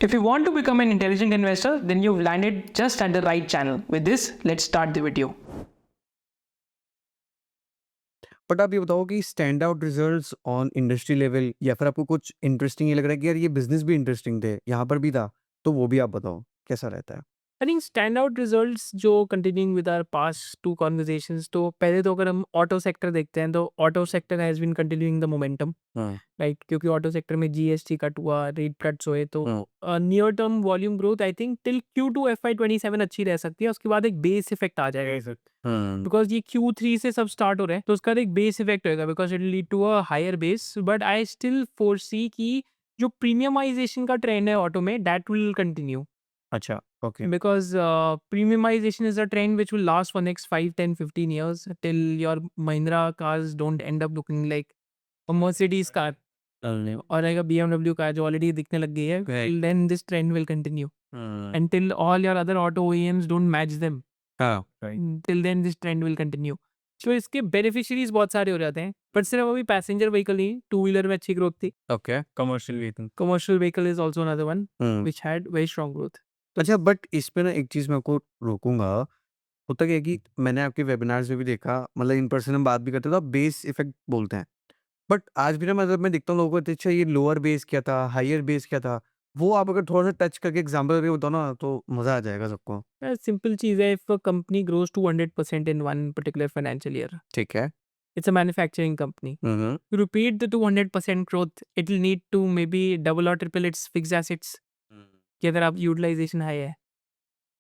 If you want to become an intelligent investor, then you've landed just at the right channel. With this, let's start the video. But आप ये बताओ कि stand out results on industry level या फिर आपको कुछ interesting ये लग रहा है कि यार ये बिजनेस भी इंटरेस्टिंग थे, यहाँ पर भी था, तो वो भी आप बताओ कैसा रहता है? I think stand out results जो continuing with our past two conversations, तो पहले तो अगर हम ऑटो सेक्टर देखते हैं तो auto sector has been continuing the momentum, हाँ, राइट? क्योंकि ऑटो सेक्टर में जीएसटी कट हुआ, रेट कट्स हुए, तो near term volume growth I think till Q2 FY27 अच्छी रह सकती है। उसके बाद एक बेस इफेक्ट आ जाएगा हाँ, बिकॉज ये Q3 से सब स्टार्ट हो रहे हैं, तो उसका एक बेस इफेक्ट होगा because it lead to a higher base. But I still foresee कि जो प्रीमियमाइजेशन का ट्रेंड है ऑटो में, दैट विल कंटिन्यू अच्छा, okay, because premiumization is a trend which will last for next 5, 10, 15 years till your Mahindra cars don't end up looking like a Mercedes car or like a BMW car जो already दिखने लग गई है. Till then this trend will continue until all your other auto OEMs don't match them. हाँ, right, Till then this trend will continue. तो इसके beneficiaries बहुत सारे हो जाते हैं, पर सिर्फ अभी पैसेंजर व्हीकल नहीं, टू व्हीलर में अच्छी ग्रोथ थी. Okay, commercial vehicle, commercial vehicle is also another one which had very strong growth. अच्छा, बट इस पे ना एक चीज़ मैं आपको रोकूँगा, होता क्या है कि मैंने आपके वेबिनार्स में भी देखा, मतलब इन पर्सन हम बात भी करते हैं तो आप बेस इफ़ेक्ट बोलते हैं। बट आज भी ना मतलब मैं देखता हूँ लोगों को तो अच्छा ये लोअर बेस क्या था, हायर बेस क्या था? वो आप अगर थोड़ा-सा टच करके एग्ज़ाम्पल करके बताओ ना तो मज़ा आ जाएगा सबको। सिंपल चीज़ है, if a company grows to 100% in one particular financial year, ठीक है। it's a manufacturing company. Hmm, hmm. To repeat the 200% growth, it will need to maybe double or triple its fixed assets कि अगर आप utilisation high है.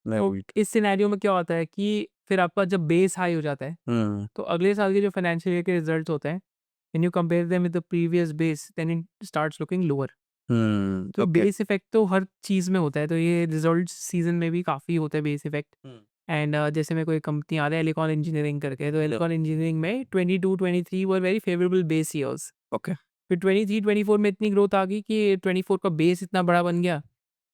तो right. इस scenario में क्या होता है कि फिर आपका जब बेस हाई हो जाता है, हुँ, तो अगले साल के जो फाइनेंशियल ईयर के रिजल्ट्स होते हैं, when you compare them with the previous base, then it starts looking lower. Hmm, तो ओके। बेस इफेक्ट तो हर चीज़ में होता है, तो ये रिजल्ट सीजन में भी काफ़ी होता है बेस इफेक्ट. हुँ, एंड जैसे मेरे को एक कंपनी आ रहा है एलिकॉन इंजीनियरिंग करके, तो एलिकॉन इंजीनियरिंग में 22-23 were very favourable base years. Okay. फिर 23-24 में इतनी ग्रोथ आ गई कि 24 का बेस इतना बड़ा बन गया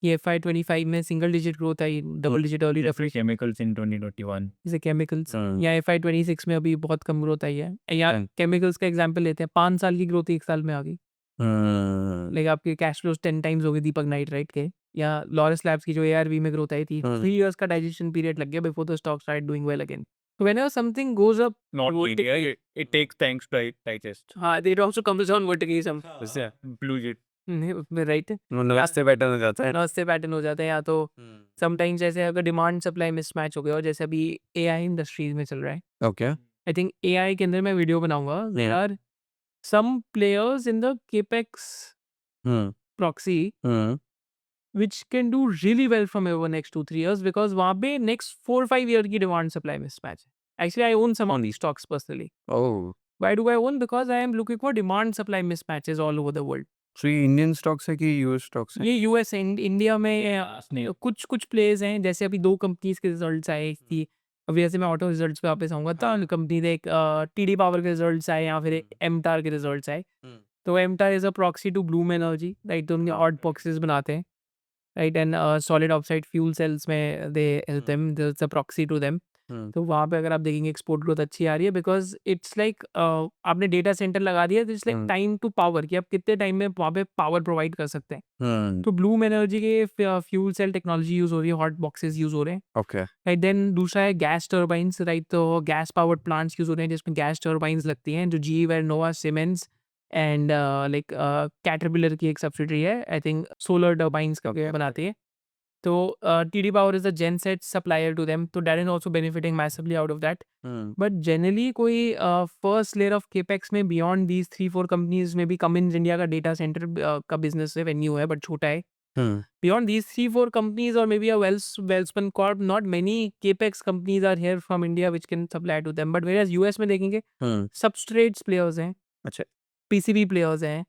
कि FY25 में single digit growth I, double digit early Different chemicals in 2021. जैसे केमिकल्स. हुँ, या FY26 में अभी बहुत कम ग्रोथ आई है. या हुँ, केमिकल्स का एग्जांपल लेते हैं, 5 साल की ग्रोथ 1 साल में आ गई. हुँ, लाइक आपके कैश फ्लोज 10 टाइम्स हो गए दीपक नाइट्राइट के. या लॉरस लैब्स की जो ARV में ग्रोथ आई थी, हुँ, 3 इयर्स का डाइजेशन पीरियड लग गया before the stock start doing well again. So whenever something goes up, Not media. It takes times to digest. हाँ, it also comes down vertically some. Yeah. Blue jet. उसमें right मतलब रास्ते pattern हो जाता है। Loss से pattern हो जाता है, या तो हुँ, समटाइम्स जैसे अगर डिमांड सप्लाई मिसमैच हो गया, और जैसे अभी AI इंडस्ट्रीज में चल रहा है. ओके। आई थिंक AI के अंदर मैं वीडियो बनाऊंगा. There Yeah. Are some players in the capex hmm, proxy hmm, which can do really well from over next 2-3 years because वहाँ पे next 4-5 year की demand supply mismatch है. Actually, I own some of these stocks personally. Oh! Why do I own? Because I am looking for demand supply mismatches all over the world. सो ये Indian stocks है कि US stocks है? ये US India में Snail. कुछ कुछ players हैं, जैसे अभी 2 कंपनीज के रिजल्ट्स आए थी. अभी जैसे मैं ऑटो रिजल्ट्स पे वापस आऊँगा, तो कंपनी ने एक TD पावर के रिजल्ट्स आए, या फिर एक एमटार के रिजल्ट्स आए. हुँ, तो MTAR is a proxy to Bloom Energy, right? तो उनके हॉट बॉक्सेस बनाते हैं, right? And solid oxide fuel cells में they help them, there is a proxy to them. Hmm, तो वहाँ पे अगर आप देखेंगे एक्सपोर्ट ग्रोथ अच्छी आ रही है, बिकॉज़ इट्स लाइक आपने डेटा सेंटर लगा दिया, तो it's like hmm, time to power कि आप कितने टाइम में वहाँ पे पावर प्रोवाइड कर सकते हैं. हुँ, तो ब्लूम एनर्जी के फ्यूल सेल टेक्नोलॉजी यूज़ हो रही है, हॉट बॉक्सेस यूज़ हो रहे हैं, ओके। राइट? देन दूसरा है गैस टर्बाइन्स, राइट? तो गैस पावर्ड प्लांट्स यूज़ हो रहे हैं जिसमें गैस टर्बाइन्स लगती हैं, जो GE Vernova, Siemens and like caterpillar की एक सब्सिडरी है, आई थिंक सोलर टर्बाइन्स का बनाती है. तो TD Power is a genset supplier to them, तो that is also benefiting massively out of that. Hmm, but generally कोई फर्स्ट लेयर ऑफ केपेक्स में बियॉन्ड दीज 3-4 कंपनीज में भी कमिंस इंडिया का डेटा सेंटर का बिजनेस रेवेन्यू है, but छोटा है. हुँ, Beyond these 3-4 companies or maybe a Welspun Corp, not many capex companies are here from India which can supply to them. But whereas US में देखेंगे, हुँ, substrates players हैं, अच्छा, PCB players हैं,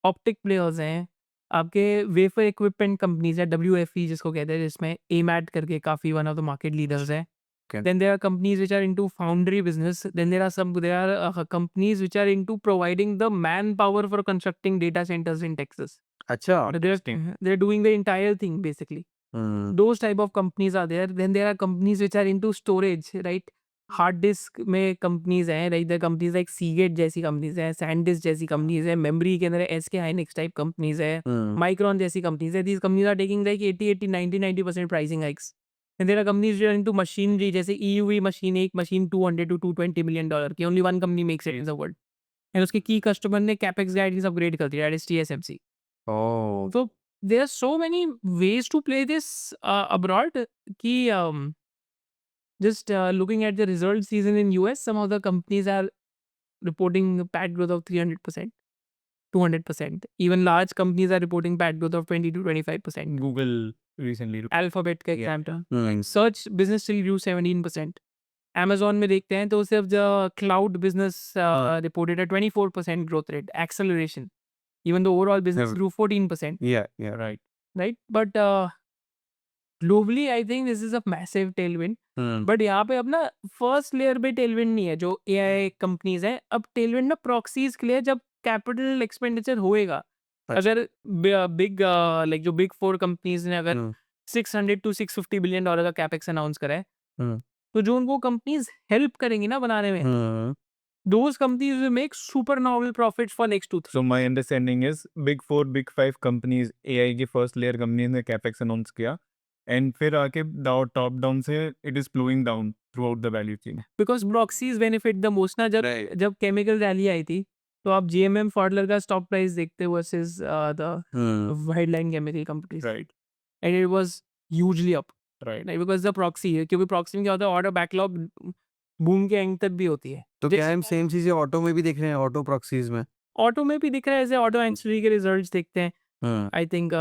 optic players हैं, आपके wafer equipment companies है, WFE जिसको कहते हैं, जिसमें AMAT करके काफ़ी one of the market leaders है. Okay. Then there are companies which are into foundry business. Then there are companies which are into providing the manpower for constructing data centers in Texas. अच्छा, So they're doing the entire thing basically. Hmm, Those type of companies are there. Then there are companies which are into storage, right? Hard disk में companies हैं, like the companies like Seagate जैसी companies हैं, SanDisk जैसी companies हैं, memory के अंदर SK Hynix type companies है, Micron जैसी कंपनीज है. These companies are taking like 80-90% pricing hikes. And there are companies जो इनटू मशीनरी, जैसे EUV मशीन, एक मशीन $200 to $220 million की, only one company makes it in the world. And उसके की customer ने कैपेक्स गाइडेंस अपग्रेड कर दिया, that is TSMC. Oh So there are so many ways to play this abroad. Ki just looking at the result season in US, some of the companies are reporting PAT growth of 300%, 200%. Even large companies are reporting PAT growth of 20 to 25%. Google recently. Alphabet का Yeah. example. Search business still grew 17%. Amazon में देखते हैं तो सिर्फ the cloud business reported a 24% growth rate, acceleration. Even the overall business Yeah. grew 14%. या Right. Right? But globally, I think this is a massive tailwind. But यहाँ पे अब ना फर्स्ट लेयर पे टेलविंड नहीं है जो AI कंपनीज हैं. अब टेलविंड ना प्रॉक्सीज के लिए है, जब कैपिटल एक्सपेंडिचर होएगा. अच्छा. अगर बिग लाइक जो बिग 4 कंपनीज ने अगर $600 to $650 billion का कैपेक्स अनाउंस करा है, तो जो उनको कंपनीज हेल्प करेंगी ना बनाने में, those companies will make super novel profits for next 2-3. So my understanding is big 4, big 5 companies AI की first layer companies ने capex announce किया and फिर आके top down से it is flowing down throughout the value chain. Because proxies benefit the most ना. Right. जब chemical rally आई थी तो आप GMM फॉडलर का स्टॉक प्राइस देखते हो versus the headline chemical companies, Right. And it was hugely up. Right. नहीं, because the proxy है, क्योंकि प्रॉक्सी में क्या होता है, ऑर्डर बैकलॉग बूम के एंड तक भी होती है. तो क्या हम सेम चीजें ऑटो में भी देख रहे हैं, ऑटो प्रॉक्सीज में? ऑटो में भी दिख रहा है, ऐसे ऑटो एंसिलरी के रिजल्ट्स देखते हैं. हाँ. आई थिंक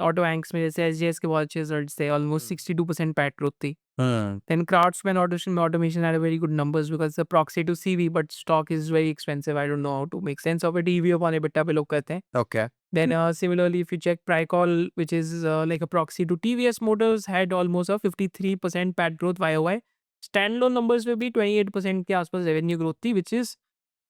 ऑटो एंक्स में जैसे SGS के बहुत अच्छे रिजल्ट्स थे, ऑलमोस्ट 62% पैट ग्रोथ थी. हाँ. Then Craftsman automation had a very good numbers because the proxy to CV, but stock is very expensive. I don't know how to make sense of it. EV upon EBITDA पे लोग कहते हैं. Okay. Then similarly, if you check Pricol, which is like a proxy to TVS Motors, had almost a 53% PAT growth YOY. Standalone numbers will be 28% के आसपास revenue growth थी, which is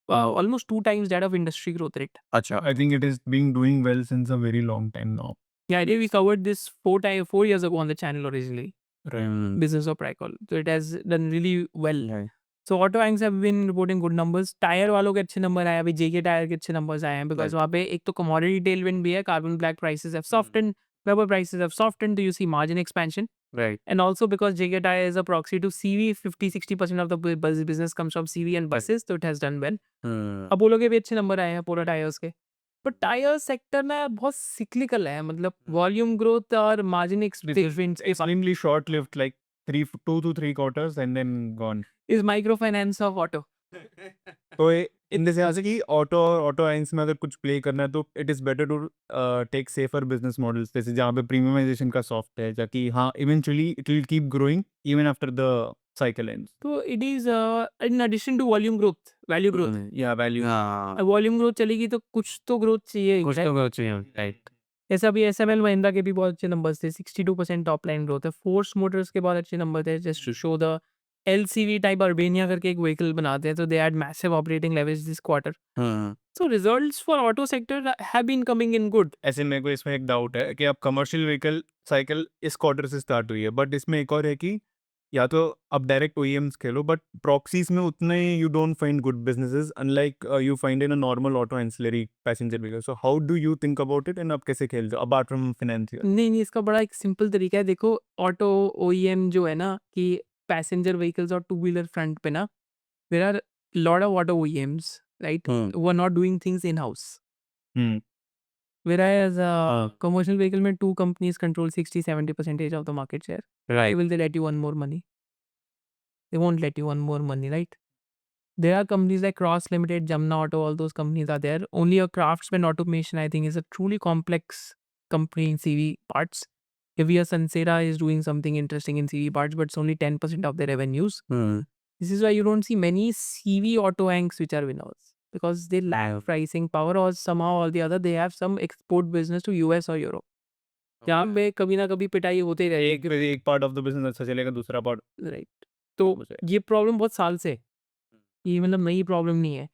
almost 2 times that of industry growth rate. अच्छा. I think it is being doing well since a very long time now. Yeah, I think we covered this 4 years ago on the channel originally. Hmm. Business of Pricol. So it has done really well. Right. So auto anchors have been reporting good numbers. Tyre वालों के अच्छे number आए, अभी JK tyre के अच्छे numbers आए हैं, because Right. वहाँ पे एक तो कमोडिटी टेलविंड भी है, carbon black prices have softened, rubber prices have softened, do you see margin expansion? Right. And also because JK Tyre is a proxy to CV, 50-60% of the business comes from CV and buses, so it has done well. Hmm. Apollo के भी अच्छे number आए हैं, Apollo tyres के. But tyre sector ना बहुत cyclical है, मतलब वॉल्यूम ग्रोथ और margin expectation Extremely short lived, like 2 to 3 quarters and then gone. Is microfinance of auto. तो इन द सेंस कि ऑटो आइंस में अगर कुछ प्ले करना है तो it is better to take safer business models, जैसे जहाँ पे प्रीमियमाइजेशन का सॉफ्ट है, ताकि हाँ eventually it will keep growing even after the cycle ends. तो it is in addition to volume growth, value growth. या वैल्यू. हाँ. वॉल्यूम ग्रोथ चलेगी तो कुछ तो ग्रोथ चाहिए. कुछ तो कुछ नहीं. Right. ऐसा भी SML महिंद्रा के भी बहुत अच्छे नंबर्स थे, 62% टॉप लाइन ग्रोथ है. फोर्स मोटर्स के बहुत अच्छे नंबर थे, just to show the LCV type Urbania करके एक व्हीकल बनाते हैं, तो they had massive operating leverage this quarter. हाँ. So results for auto sector have been coming in good. ऐसे मेरे को इसमें एक डाउट है कि अब कमर्शियल व्हीकल साइकिल इस क्वार्टर से स्टार्ट हुई है, बट इसमें एक और है कि या तो अब direct OEMs Khelo, but proxies में उतने you don't find good businesses unlike you find in a normal auto ancillary passenger vehicle. So how do you think about it and आप कैसे खेलते हो अपार्ट फ्रॉम फाइनेंशियल? नहीं, इसका बड़ा एक सिंपल तरीका है. देखो, ऑटो OEM जो है ना, कि पैसेंजर व्हीकल्स और 2 व्हीलर फ्रंट पे ना, there are lot of auto OEMs, right, Hmm. who are not doing things in house. Hmm. Whereas commercial vehicle में 2 companies control 60-70% of the market share. Right. Will they let you earn more money? They won't let you earn more money, right? There are companies like Cross Limited, Jamna Auto, all those companies are there. Only a Craftsman Automation, I think, is a truly complex company in CV parts. If a Sansera is doing something interesting in CV parts, but it's only 10% of their revenues. Hmm. This is why you don't see many CV auto anchors which are winners, because they lack pricing power, or somehow or the other they have some export business to US or Europe. जहाँ पे कभी ना कभी पिटाई होते ही रहेगी, एक part of the business अच्छा चलेगा, दूसरा पार्ट राइट. तो ये प्रॉब्लम बहुत साल से है. ये मतलब नई प्रॉब्लम नहीं है.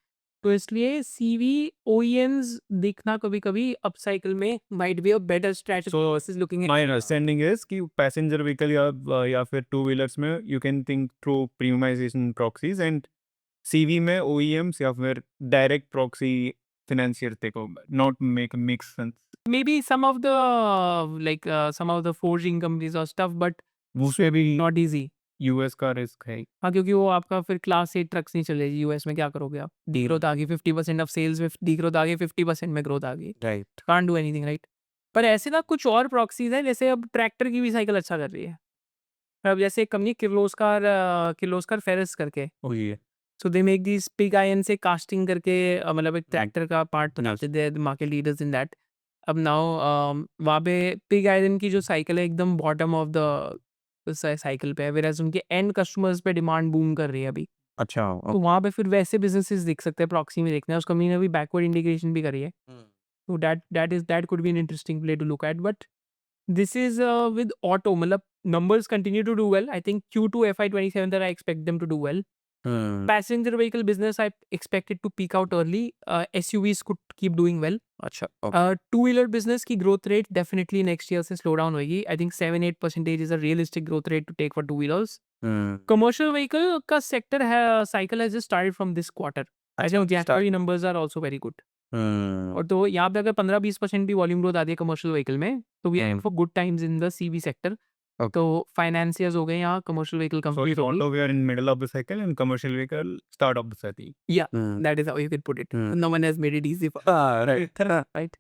तो इसलिए CV OEMs देखना कभी-कभी अप साइकिल में might be a better strategy versus looking at My understanding is कि पैसेंजर व्हीकल या फिर टू व्हीलर्स में you can think through premiumisation proxies and CV में OEMs या फिर direct proxy financier take over not make sense maybe some of the forging companies or stuff, but उसमें भी not easy. US का risk है हाँ, क्योंकि वो आपका फिर क्लास 8 ट्रक्स नहीं चलेगी यूएस में, क्या करोगे आप? डीग्रोथ आ गई 50% ऑफ सेल्स में, डीग्रोथ आ गई 50% में ग्रोथ आ गई, right can't do anything, right? पर ऐसे ना कुछ और प्रॉक्सीज हैं, जैसे अब ट्रैक्टर की भी साइकिल अच्छा कर रही है। अब जैसे एक कंपनी किर्लोस्कर फेरस करके, वही है so they make this pig iron से कास्टिंग करके मतलब एक ट्रैक्टर का पार्ट बनाते, they are market leaders in that. अब नाउ वहाँ पे पिग आयरन की जो साइकिल है एकदम बॉटम ऑफ द साइकिल पे है, वेराज उनके एंड कस्टमर्स पे डिमांड बूम कर रही है अभी। अच्छा तो वहाँ पे फिर वैसे बिजनेसेस दिख सकते हैं, प्रॉक्सी में देखते हैं। उस कंपनी ने भी बैकवर्ड इंटीग्रेशन भी करी है, तो that could be an interesting play to look at. But this is with auto, मतलब numbers continue to do well. I think Q2 FY27 that I expect them to do well. Passenger vehicle business I expect it to peak out early. SUVs could keep doing well. अच्छा Two-wheeler business की growth rate definitely next year से slow down होगी. I think 7-8% is a realistic growth rate to take for two-wheelers. Commercial vehicle का sector cycle has just started from this quarter. I think January numbers are also very good. और तो यहाँ पे अगर 15-20% भी volume growth आती है commercial vehicle में, तो we are for good times in the CV सेक्टर। तो फाइनेंसियर्स हो गए यहाँ, commercial vehicle So companies if हो गई। auto we are in middle of the cycle and commercial vehicle start of the cycle. Yeah, that is how you can put it. No one has made it easy for right right?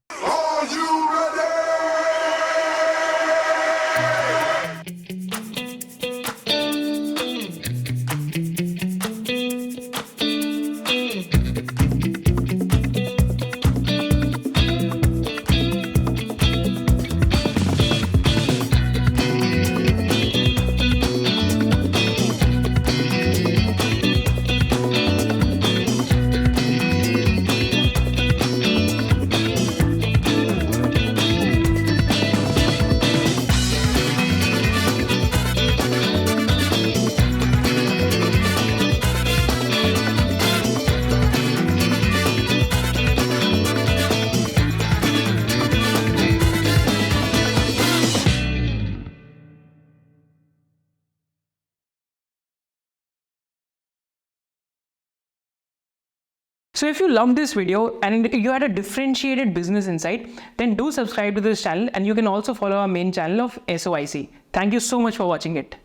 So if you loved this video and you had a differentiated business insight, then do subscribe to this channel, and you can also follow our main channel of SOIC. Thank you so much for watching it.